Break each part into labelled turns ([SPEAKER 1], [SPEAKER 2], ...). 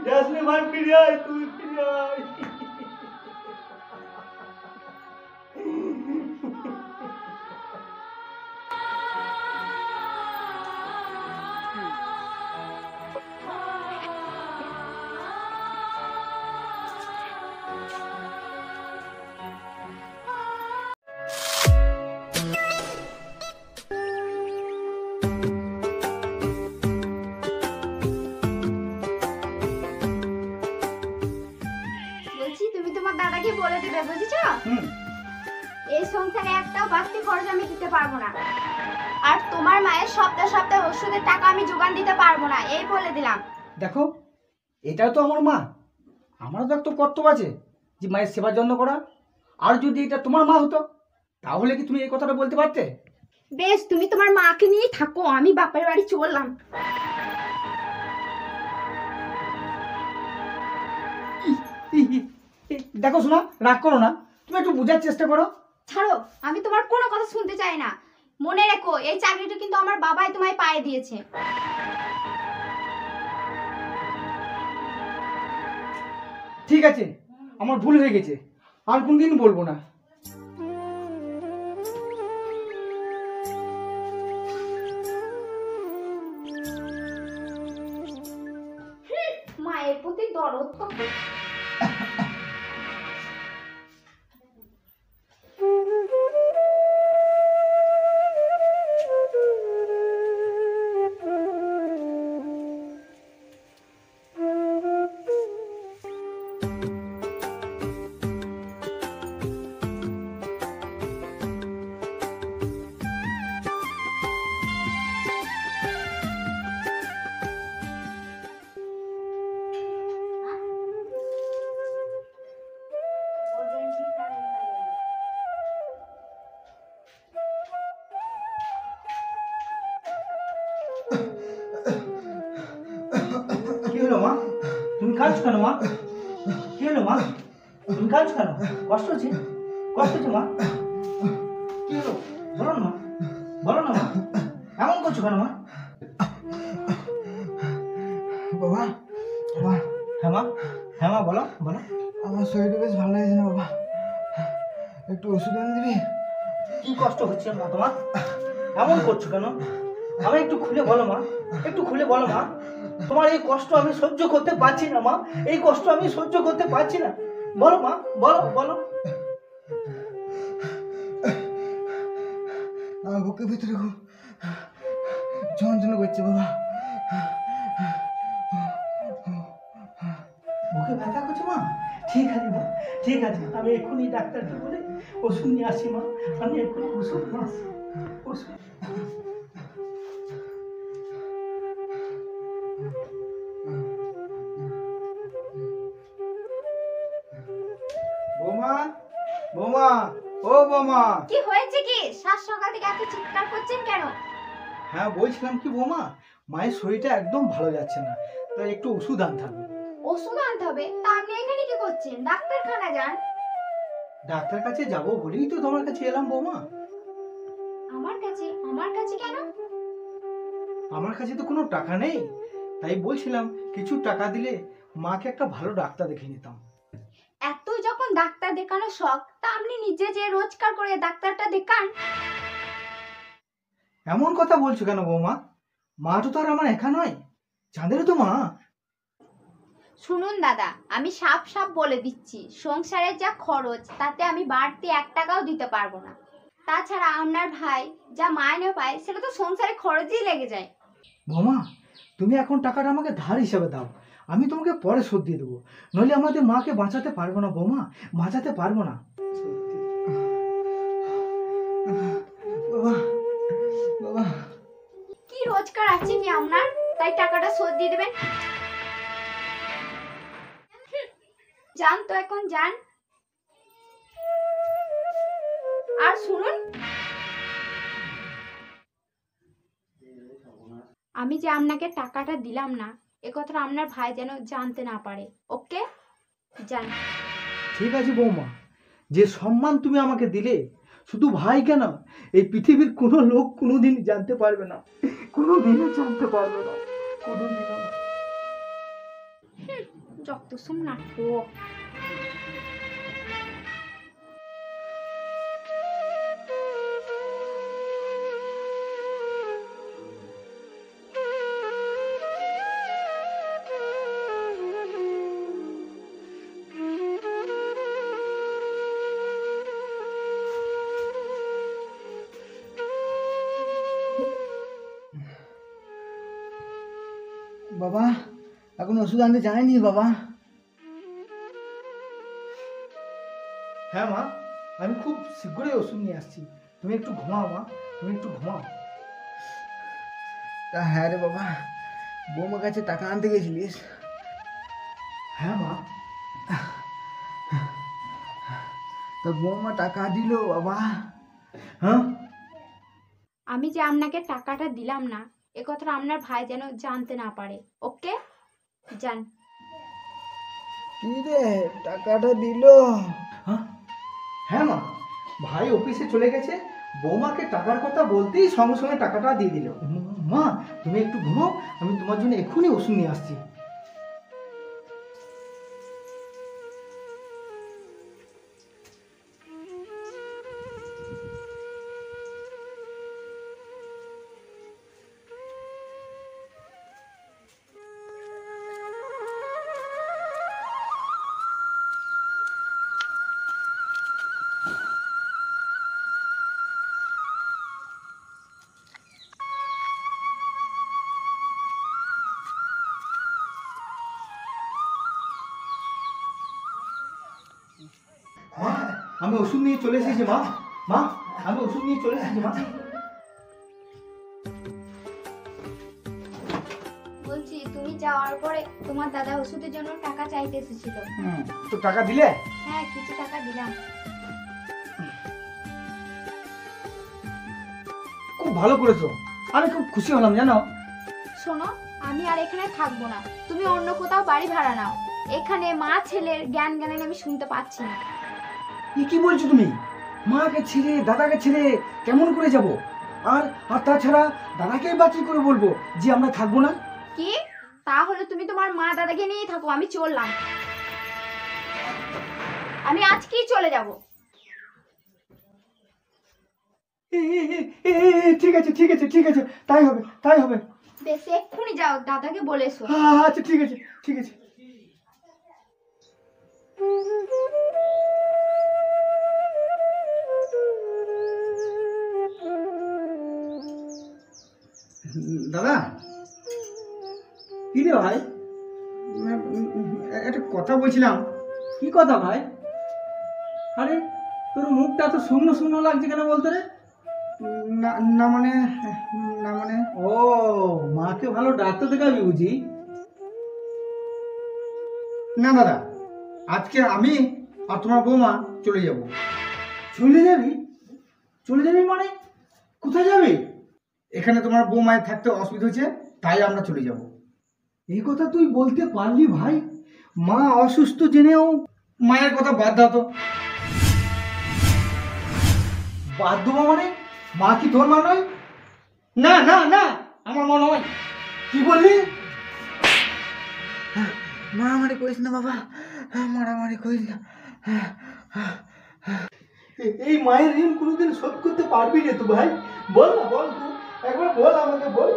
[SPEAKER 1] যাসনে ভাই, ফিরে আয়, তুই ফিরে আয়।
[SPEAKER 2] বলছি তুমি তোমার দাদাকে বলে দিবে, বুঝেছো? এই সংসারে একটাও বাড়তি খরচ আমি দিতে পারবো না, আর তোমার মায়ের সপ্তাহে সপ্তাহে ওষুধের টাকা আমি যোগান দিতে পারবো না, এই বলে দিলাম।
[SPEAKER 1] দেখো, এটাও তো আমার মা, আমারও তো একটা কর্তব্য আছে যে মায়ের সেবা যত্ন করা। আর যদি এটা তোমার মা হতো তাহলে কি তুমি এই কথাটা বলতে পারতে?
[SPEAKER 2] বেশ, তুমি তোমার মাকে নিয়েই থাকো, আমি বাপের বাড়ি চললাম।
[SPEAKER 1] দেখো শোনা, রাগ করো না, তুমি একটু বোঝার চেষ্টা করো।
[SPEAKER 2] ছাড়ো, আমি তোমার কোনো কথা শুনতে চাই না। মনে রেখো, এই চাকরিটা কিন্তু আমার বাবাই তোমায় পায়ে দিয়েছে।
[SPEAKER 1] ঠিক আছে, আমার ভুল হয়ে গেছে, আর কোনদিন বলবো না।
[SPEAKER 2] মায়ের প্রতি দরদ তো।
[SPEAKER 1] কি হলো মা, তুমি কাঁদছো কেন মা? কি হলো মা, তুমি কাঁদছো কেন? কষ্ট হচ্ছে? কষ্ট হচ্ছে মা? কি হলো বলো না মা, বলো না মা, এমন করছো কেন মা?
[SPEAKER 3] বাবা, বাবা,
[SPEAKER 1] হ্যাঁ মা, হ্যাঁ মা, বলো বলো।
[SPEAKER 3] আমার শরীরটা বেশ ভালো লাগছে না বাবা, একটু ওষুধ এনে দিবি?
[SPEAKER 1] কি কষ্ট হচ্ছে মা তোমার? এমন করছো কেন? আমি একটু খুলে বলো মা, একটু খুলে বলো মা। তোমার এই কষ্ট আমি সহ্য করতে পারছি না মা, এই কষ্ট আমি সহ্য করতে পারছি না। বলো মা, বলো বলো।
[SPEAKER 3] আমার বুকের ভিতরে খুব যন্ত্রণা করছে বাবা।
[SPEAKER 1] মুখে ব্যথা করছে মা? ঠিক আছে মা, ঠিক আছে, আমি এক্ষুনি ডাক্তারকে বলে ওষুধ নিয়ে আসি মা, আমি এক্ষুনি ওষুধ নিয়ে আসি। ওষুধ।
[SPEAKER 3] বৌমা, বৌমা, ও বৌমা।
[SPEAKER 2] কি হয়েছে কি? সাত সকাল থেকে এত চিৎকার করছেন কেন?
[SPEAKER 1] হ্যাঁ, বলছিলাম কি বৌমা, মায়ের শরীরটা একদম ভালো যাচ্ছে না, তাই একটু ওষুধ আনতে হবে।
[SPEAKER 2] ওষুধ আনতে হবে? তা আপনি এখানে কি করছেন? ডাক্তারখানা যান।
[SPEAKER 1] ডাক্তার কাছে যাবো বলেই তো তোমার কাছে এলাম বৌমা।
[SPEAKER 2] আমার কাছে? আমার কাছে কেন?
[SPEAKER 1] আমার কাছে তো কোনো টাকা নেই, তাই বলছিলাম কিছু টাকা দিলে মাকে একটা ভালো ডাক্তার দেখে নিতাম।
[SPEAKER 2] এত যখন ডাক্তার দেখানো শখ, তা আপনি নিজে যে রোজগার করে ডাক্তারটা দেখান।
[SPEAKER 1] এমন কথা বলছো কেন বৌমা? মা তো আর আমার একা নয়, চাঁদেরও তো মা।
[SPEAKER 2] শুনুন দাদা, আমি সাপ সাপ বলে দিচ্ছি, সংসারের যা খরচ তাতে আমি বাড়তি 1 টাকাও দিতে পারবো না। তাছাড়া আপনার ভাই যা মাইনে পায় সেটা তো সংসারে খরচই লেগে যায়।
[SPEAKER 1] বৌমা, তুমি এখন টাকাটা আমাকে ধার হিসাবে দাও, আমি তোমাকে পরে শোধ দিয়ে দেবো, নইলে আমাদের মাকে বাঁচাতে পারবো না বৌমা, বাঁচাতে পারবো না।
[SPEAKER 3] বাবা, বাবা,
[SPEAKER 2] কি রোজগার আছে কি আপনার, তাই টাকাটা শোধ দিয়ে দেবেন? যান তো, এখন যান। আর শুনুন, আমি যে আপনাকে টাকাটা দিলাম না, এ কথাটা আপনার ভাই যেন জানতে না পারে। ওকে, যান।
[SPEAKER 1] ঠিক আছে বৌমা, যে সম্মান তুমি আমাকে দিলে, শুধু ভাই কেন, এই পৃথিবীর কোনো লোক কোনোদিন জানতে পারবে না, কোনোদিনও জানতে পারবে না, কোনোদিনও।
[SPEAKER 2] যত সব নাটক।
[SPEAKER 3] বাবা এখন ওষুধ আনতে যায়নি বাবা।
[SPEAKER 1] হ্যাঁ মা, আমি খুব শীঘ্রই ওষুধ নিয়ে আসছি। তুমি একটু ঘুমাও মা, তুমি একটু ঘুমাও।
[SPEAKER 3] তা হ্যাঁ রে বাবা, বৌমার কাছে টাকা আনতে গেছিলিস?
[SPEAKER 1] হ্যাঁ মা।
[SPEAKER 3] তা বৌমা টাকা দিল বাবা?
[SPEAKER 1] হ্যাঁ,
[SPEAKER 2] আমি যে আপনাকে টাকাটা দিলাম না, এ কথাটা আপনার ভাই যেন জানতে না পারে। ওকে, যান।
[SPEAKER 3] কি রে, টাকাটা দিল?
[SPEAKER 1] হ্যাঁ, হ্যাঁ মা, ভাই অফিসে চলে গেছে, বৌমাকে টাকার কথা বলতেই সঙ্গে সঙ্গে টাকাটা দিয়ে দিল। মা তুমি একটু ঘুমাও, আমি তোমার জন্য এক্ষুনি ওষুধ নিয়ে আসছি। মা আমি ওষুধ নিয়ে চলে এসেছি মা। মা আমি ওষুধ নিয়ে চলে এসেছি মা।
[SPEAKER 2] বলছি, তুমি যাওয়ার পরে তোমার দাদা ওষুধের জন্য টাকা চাইতে এসেছিল।
[SPEAKER 1] তো টাকা দিলে?
[SPEAKER 2] হ্যাঁ, কিছু টাকা দিলাম।
[SPEAKER 1] খুব ভালো করেছো, আমি খুব খুশি হলাম জানো।
[SPEAKER 2] শোনো, আমি আর এখানে থাকবো না, তুমি অন্য কোথাও বাড়ি ভাড়া নাও। এখানে মা ছেলের জ্ঞান জ্ঞানে আমি শুনতে পাচ্ছি না।
[SPEAKER 4] কি বলছো তুমি? মাকে ছেড়ে দাদাকে ছেড়ে কেমন করে যাব? আর আর তাছাড়া দাদাকে বা কি করে বলবো যে আমরা থাকবো না?
[SPEAKER 2] কি? তাহলে তুমি তোমার মা দাদাকে নিয়েই থাকো, আমি চললাম। আমি আজকেই চলে যাব।
[SPEAKER 4] ঠিক আছে ঠিক আছে ঠিক আছে, তাই হবে তাই হবে।
[SPEAKER 2] বেশ, এক্ষুনি যাও, দাদাকে বলে এসো।
[SPEAKER 4] আচ্ছা ঠিক আছে ঠিক আছে।
[SPEAKER 1] দাদা, কি রে ভাই?
[SPEAKER 4] একটা কথা বলছিলাম।
[SPEAKER 1] কি কথা ভাই? আরে তোর মুখটা তো শূন্য শূন্য লাগছে কেন বলতে রে?
[SPEAKER 4] না না মানে না মানে
[SPEAKER 1] ও, মাকে ভালো ডাক্তার দেখাবি বুঝি?
[SPEAKER 4] না দাদা, আজকে আমি আর তোমার বৌমা চলে যাব।
[SPEAKER 1] চলে যাবি? চলে যাবি মানে কোথায় যাবি?
[SPEAKER 4] এখানে তোমার বৌমায়ের থাকতে অসুবিধা হচ্ছে, তাই আমরা চলে যাব।
[SPEAKER 1] এই কথা তুই বলতে পারলি ভাই? মা অসুস্থ জেনেও?
[SPEAKER 4] মায়ের কথা বাদ দাও তো।
[SPEAKER 1] বাদ দেবো মানে? মা কি তোর মা নয়?
[SPEAKER 4] না না না, আমার মনে হয়।
[SPEAKER 1] কি বললি?
[SPEAKER 3] মারামারি করিস না বাবা, মারামারি করিস না।
[SPEAKER 1] এই মায়ের ঋণ কোনোদিন শোধ করতে পারবি রে তুই ভাই? বল না, বল তুই একবার বল, আমাকে বল।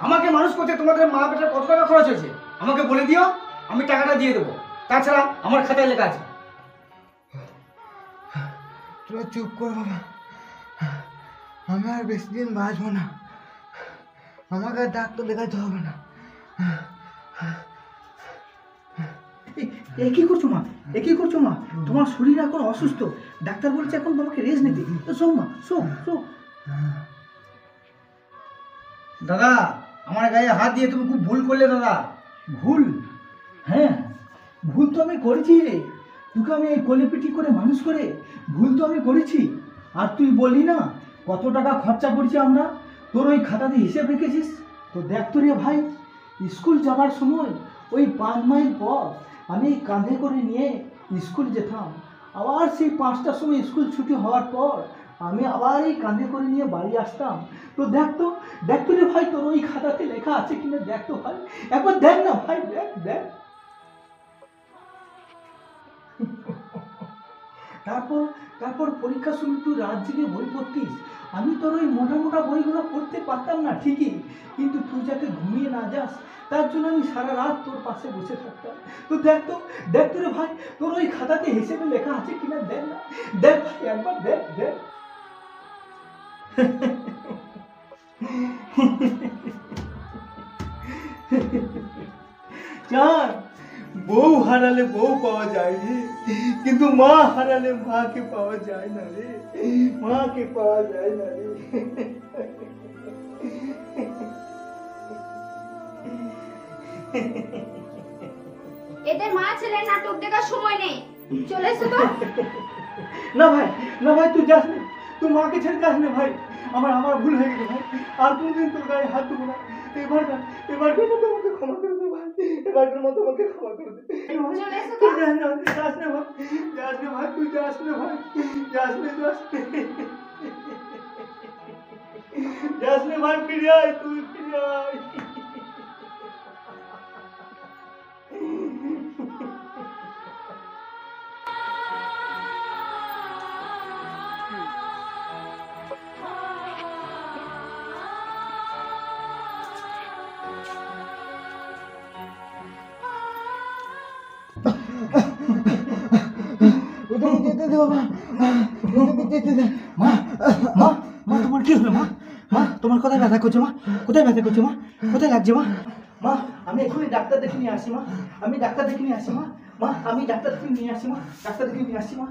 [SPEAKER 4] আমাকে মানুষ করতে তোমাদের মা বেটার কত টাকা খরচ হয়েছে আমাকে বলে দিও, আমি টাকাটা দিয়ে দেবো। তাছাড়া আমার খাতায় লেখা আছে।
[SPEAKER 3] তোরা চুপ কর বাবা, আমি আর বেশি দিন বাঁচবো না, আমাকে আর ডাক্তার দেখাতে হবে না।
[SPEAKER 1] এ কি করছো মা? এ কি করছো মা? তোমার শরীর এখন অসুস্থ, ডাক্তার বলছে এখন তোমাকে রেস্ট নিতে। শো মা, শো শো।
[SPEAKER 4] দাদা, আমার গায়ে হাত দিয়ে তুমি খুব ভুল করলে দাদা।
[SPEAKER 1] ভুল? হ্যাঁ, ভুল তো আমি করেছি রে। তোকে আমি এই কোলেপিটি করে মানুষ করে ভুল তো আমি করেছি। আর তুই বললি না কত টাকা খরচা করছি আমরা? তোর ওই খাতাতে হিসেব রেখেছিস তো? দেখ তো রে ভাই, স্কুল যাবার সময় ওই 5 মাইল পথ আমি কাঁধে করে নিয়ে স্কুল যেতাম, আবার সেই 5টার সময় স্কুল ছুটি হওয়ার পর আমি আবার এই কাঁধে করে নিয়ে বাড়ি আসতাম। তো দেখ তো রে ভাই, তোর ওই খাতাতে লেখা আছে কিনা দেখ তো ভাই, একবার দেখ না ভাই, দেখ দেখ। তারপর তারপর পরীক্ষার সময় তুই রাত জেগে বই পড়তিস। আমি তোর ওই মোটা মোটা বইগুলো পড়তে পারতাম না ঠিকই, কিন্তু তুই যাতে ঘুমিয়ে না যাস তার জন্য আমি সারা রাত তোর পাশে বসে থাকতাম। তো দেখ তো রে ভাই, তোর ওই খাতাতে হিসেবে লেখা আছে কিনা দেখ না, দেখ ভাই একবার দেখ দেখ। চান বউ হারালে বউ পাওয়া যায় রে, কিন্তু মা হারালে মাকে পাওয়া যায় না রে, মাকে পাওয়া যায় না রে।
[SPEAKER 2] এদের মা ছেলে নাটক দেখার সময় নেই, চলে এসো তো।
[SPEAKER 1] না ভাই, না ভাই, তুই যাস না, তুই মাকে ছেড়ে যাস না ভাই। আমার ভুল হয়ে গেছে ভাই, আর কোনদিন তোর গায়ে হাত দেবো না। এবারকার মতো আমাকে ক্ষমা করে দে ভাই, এবারকার মতো আমাকে ক্ষমা করে দে।
[SPEAKER 2] চলে এসো তো।
[SPEAKER 1] তুই যাস না, যাস না ভাই, যাস না ভাই, তুই যাস না ভাই, যাস না, যাস না ভাই, ফিরে আয়, তুই ফিরে আয়।
[SPEAKER 3] ওদেরকে যেতে দে বাবা, ওদেরকে যেতে দে।
[SPEAKER 1] মা মা মা তোমার কি হলো মা? মা তোমার কোথায় ব্যথা করছে মা? কোথায় ব্যথা করছে মা? কোথায় লাগছে মা? মা আমি এখনই ডাক্তার দেখে নিয়ে আসি মা, আমি ডাক্তার দেখে নিয়ে আসি মা। মা আমি ডাক্তার দেখে নিয়ে আসি মা, ডাক্তার দেখে নিয়ে আসি মা।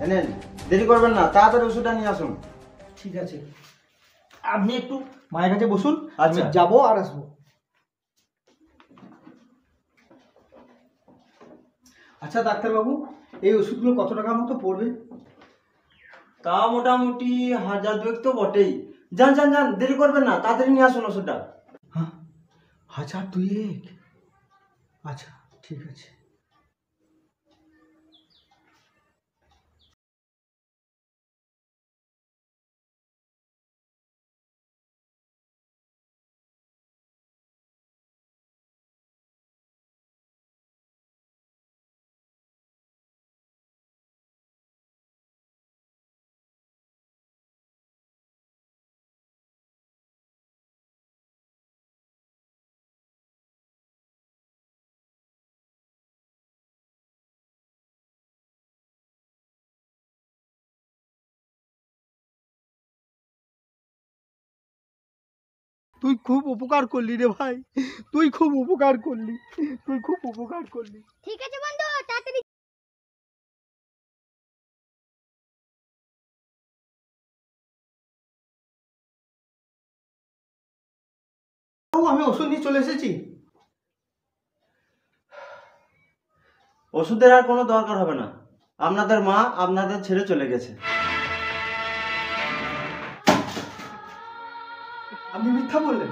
[SPEAKER 5] এনেন, দেরি করবেন না, তাড়াতাড়ি ওষুধটা নিয়ে আসুন।
[SPEAKER 1] ঠিক আছে, আপনি একটু মায়ের কাছে বসুন,
[SPEAKER 5] আচ্ছা।
[SPEAKER 1] আমি যাবো আর আসবো। আচ্ছা ডাক্তারবাবু, এই ওষুধগুলো কত টাকার মতো পড়বে?
[SPEAKER 5] তা মোটামুটি 1000 তো বটেই। যান যান যান, দেরি করবেন না, তাড়াতাড়ি নিয়ে আসুন ওষুধটা।
[SPEAKER 1] হ্যাঁ, 1002? আচ্ছা ঠিক আছে। তুই খুব উপকার করলি রে ভাই, তুই খুব উপকার করলি, তুই খুব উপকার করলি।
[SPEAKER 2] ঠিক আছে বন্ধু, তাড়াতাড়ি।
[SPEAKER 1] আমি ওষুধ নিয়ে চলে এসেছি।
[SPEAKER 5] ওষুধের আর কোনো দরকার হবে না, আপনাদের মা আপনাদের ছেড়ে চলে গেছে।
[SPEAKER 1] আপনি মিথ্যা বললেন,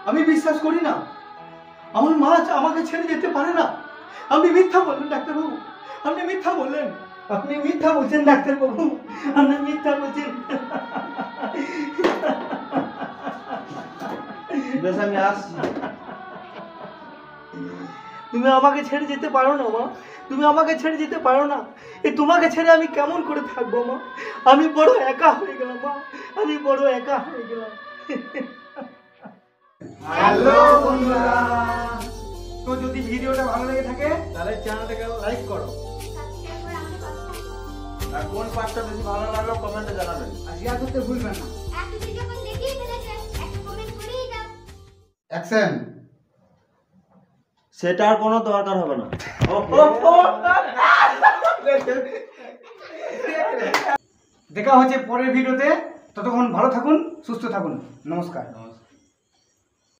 [SPEAKER 1] আমি বিশ্বাস করি না। আমার মা আমাকে ছেড়ে যেতে পারে না। আপনি মিথ্যা বললেন ডাক্তারবাবু, আপনি মিথ্যা বললেন, আপনি মিথ্যা বলছেন ডাক্তারবাবু, আপনি মিথ্যা বলছেন।
[SPEAKER 5] বেশ, আমি আসছি।
[SPEAKER 1] তুমি আমাকে ছেড়ে যেতে পারো না মা, তুমি আমাকে ছেড়ে যেতে পারো না। এই তোমাকে ছেড়ে আমি কেমন করে থাকবো মা? আমি বড় একা হয়ে গেলাম মা, আমি বড় একা হয়ে গেলাম।
[SPEAKER 4] হ্যালো বন্ধুরা, তো যদি ভিডিওটা ভালো লেগে থাকে
[SPEAKER 5] তাহলে চ্যানেলটাকে লাইক করো, আর কোন পার্টটা বেশি ভালো লাগলো কমেন্টে জানাবেন।
[SPEAKER 4] আর শেয়ার করতে ভুলবেন না।
[SPEAKER 2] এতদিন যখন দেখিয়ে ফেলেছে একটা কমেন্ট করেই দাও।
[SPEAKER 3] অ্যাকশন।
[SPEAKER 5] সেটা আর কোনো দরকার হবে না।
[SPEAKER 4] দেখা হচ্ছে পরের ভিডিওতে, ততক্ষণ ভালো থাকুন, সুস্থ থাকুন, নমস্কার।